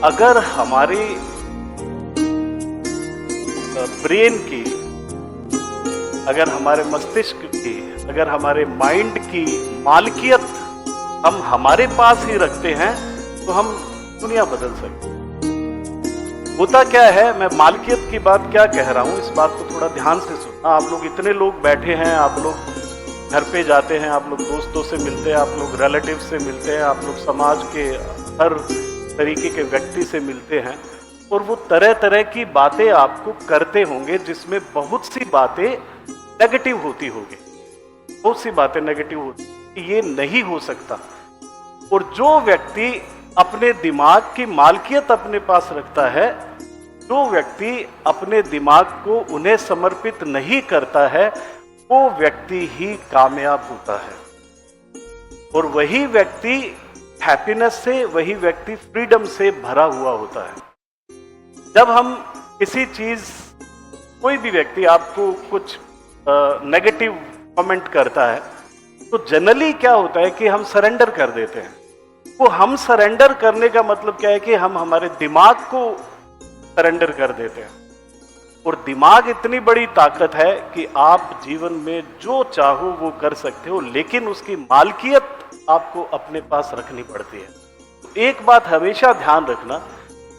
अगर हमारी ब्रेन की, अगर हमारे मस्तिष्क की, अगर हमारे माइंड की मालकियत हम हमारे पास ही रखते हैं तो हम दुनिया बदल सकते हैं। होता क्या है, मैं मालकियत की बात क्या कह रहा हूं, इस बात को थोड़ा ध्यान से सुनना। आप लोग इतने लोग बैठे हैं, आप लोग घर पे जाते हैं, आप लोग दोस्तों से मिलते हैं, आप लोग रिलेटिव से मिलते हैं, आप लोग समाज के हर तरीके के व्यक्ति से मिलते हैं और वो तरह तरह की बातें आपको करते होंगे जिसमें बहुत सी बातें नेगेटिव होती होगी, बहुत सी बातें नेगेटिव होती, ये नहीं हो सकता। और जो व्यक्ति अपने दिमाग की मालकियत अपने पास रखता है, जो व्यक्ति अपने दिमाग को उन्हें समर्पित नहीं करता है, वो व्यक्ति ही कामयाब होता है। और वही व्यक्ति हैप्पीनेस से, वही व्यक्ति फ्रीडम से भरा हुआ होता है। जब हम किसी चीज, कोई भी व्यक्ति आपको कुछ नेगेटिव कमेंट करता है तो जनरली क्या होता है कि हम सरेंडर कर देते हैं। वो हम सरेंडर करने का मतलब क्या है कि हम हमारे दिमाग को सरेंडर कर देते हैं। और दिमाग इतनी बड़ी ताकत है कि आप जीवन में जो चाहो वो कर सकते हो, लेकिन उसकी मालकियत आपको अपने पास रखनी पड़ती है। तो एक बात हमेशा ध्यान रखना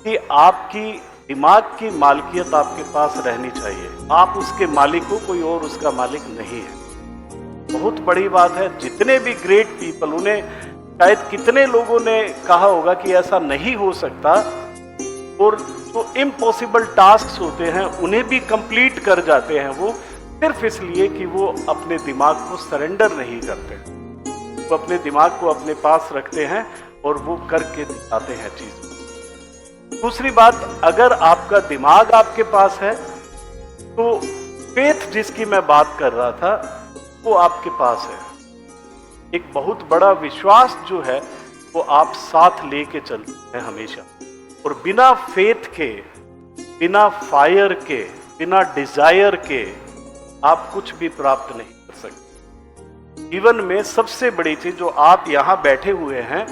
कि आपकी दिमाग की मालकियत आपके पास रहनी चाहिए। आप उसके मालिक हो, कोई और उसका मालिक नहीं है। बहुत बड़ी बात है। जितने भी ग्रेट पीपल, उन्हें शायद कितने लोगों ने कहा होगा कि ऐसा नहीं हो सकता, और जो इम्पॉसिबल टास्क होते हैं उन्हें भी कंप्लीट कर जाते हैं वो, सिर्फ इसलिए कि वो अपने दिमाग को सरेंडर नहीं करते। वो अपने दिमाग को अपने पास रखते हैं और वो करके दिखाते हैं चीज। दूसरी बात, अगर आपका दिमाग आपके पास है तो फेथ जिसकी मैं बात कर रहा था वो आपके पास है। एक बहुत बड़ा विश्वास जो है वो आप साथ लेके चलते हैं हमेशा। और बिना फेथ के, बिना फायर के, बिना डिजायर के आप कुछ भी प्राप्त नहीं कर सकते। जीवन में सबसे बड़ी चीज, जो आप यहां बैठे हुए हैं,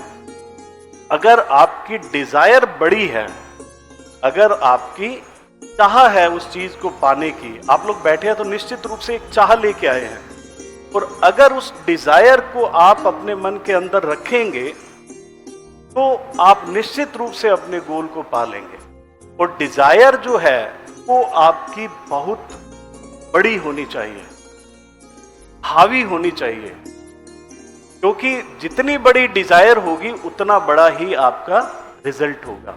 अगर आपकी डिजायर बड़ी है, अगर आपकी चाह है उस चीज को पाने की, आप लोग बैठे हैं तो निश्चित रूप से एक चाह लेके आए हैं। और अगर उस डिजायर को आप अपने मन के अंदर रखेंगे तो आप निश्चित रूप से अपने गोल को पा लेंगे। और डिजायर जो है वो आपकी बहुत बड़ी होनी चाहिए, हावी होनी चाहिए, क्योंकि जितनी बड़ी डिजायर होगी उतना बड़ा ही आपका रिजल्ट होगा।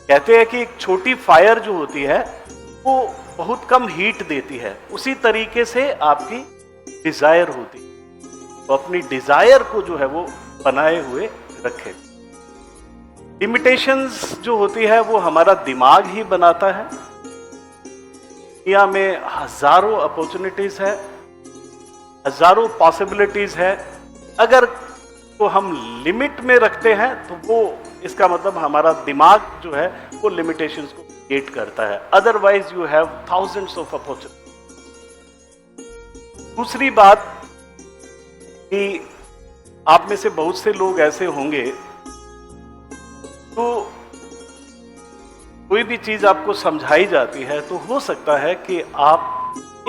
कहते हैं कि एक छोटी फायर जो होती है वो बहुत कम हीट देती है, उसी तरीके से आपकी डिजायर होती है। तो अपनी डिजायर को जो है वो बनाए हुए रखें। लिमिटेशंस जो होती है वो हमारा दिमाग ही बनाता है। दुनिया में हजारों अपॉर्चुनिटीज है, हजारों पॉसिबिलिटीज है। अगर तो हम लिमिट में रखते हैं तो वो, इसका मतलब हमारा दिमाग जो है वो लिमिटेशंस को क्रिएट करता है। Otherwise you have thousands of opportunity. दूसरी बात कि आप में से बहुत से लोग ऐसे होंगे तो कोई भी चीज आपको समझाई जाती है तो हो सकता है कि आप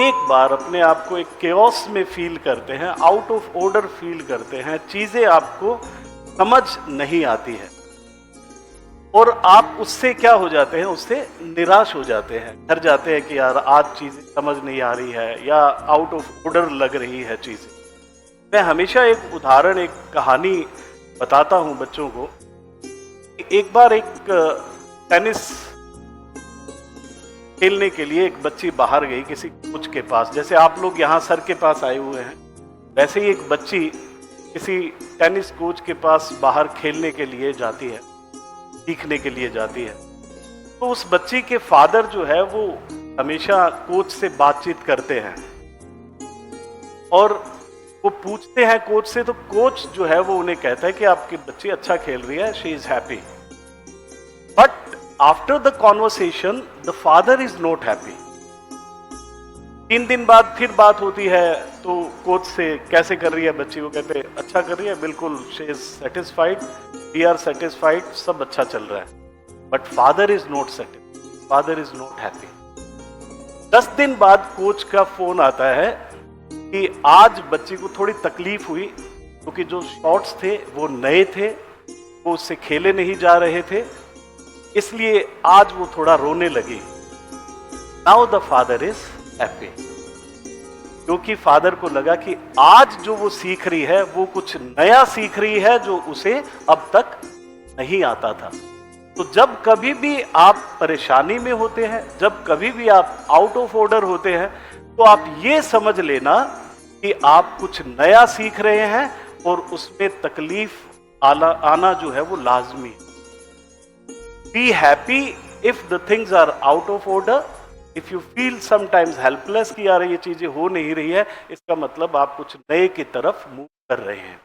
एक बार अपने आप को एक केओस में फील करते हैं, आउट ऑफ ऑर्डर फील करते हैं, चीजें आपको समझ नहीं आती है और आप उससे क्या हो जाते हैं, उससे निराश हो जाते हैं, डर जाते हैं कि यार आज चीजें समझ नहीं आ रही है या आउट ऑफ ऑर्डर लग रही है चीजें। मैं हमेशा एक उदाहरण, एक कहानी बताता हूं बच्चों को। एक बार एक टेनिस खेलने के लिए एक बच्ची बाहर गई किसी कोच के पास। जैसे आप लोग यहाँ सर के पास आए हुए हैं, वैसे ही एक बच्ची किसी टेनिस कोच के पास बाहर खेलने के लिए जाती है, सीखने के लिए जाती है। तो उस बच्ची के फादर जो है वो हमेशा कोच से बातचीत करते हैं और वो पूछते हैं कोच से, तो कोच जो है वो उन्हें कहता है कि आपकी बच्ची अच्छा खेल रही है, she is happy. But after the conversation the father is not happy. 3 दिन बाद फिर बात होती है तो कोच से, कैसे कर रही है बच्ची? वो कहते हैं अच्छा कर रही है, बिल्कुल, she is satisfied, we are satisfied, सब अच्छा चल रहा है। But father is not satisfied, father is not happy. 10 दिन बाद कोच का फोन आता है कि आज बच्चे को थोड़ी तकलीफ हुई क्योंकि जो शॉट्स थे वो नए थे, वो उससे खेले नहीं जा रहे थे, इसलिए आज वो थोड़ा रोने लगी। Now the father is happy, क्योंकि फादर को लगा कि आज जो वो सीख रही है वो कुछ नया सीख रही है जो उसे अब तक नहीं आता था। तो जब कभी भी आप परेशानी में होते हैं, जब कभी भी आप आउट ऑफ ऑर्डर होते हैं, तो आप ये समझ लेना कि आप कुछ नया सीख रहे हैं और उसमें तकलीफ आना जो है वो लाजमी है। Be happy if the things are out of order. If you feel sometimes helpless कि यार ये चीजें हो नहीं रही है, इसका मतलब आप कुछ नए की तरफ मूव कर रहे हैं।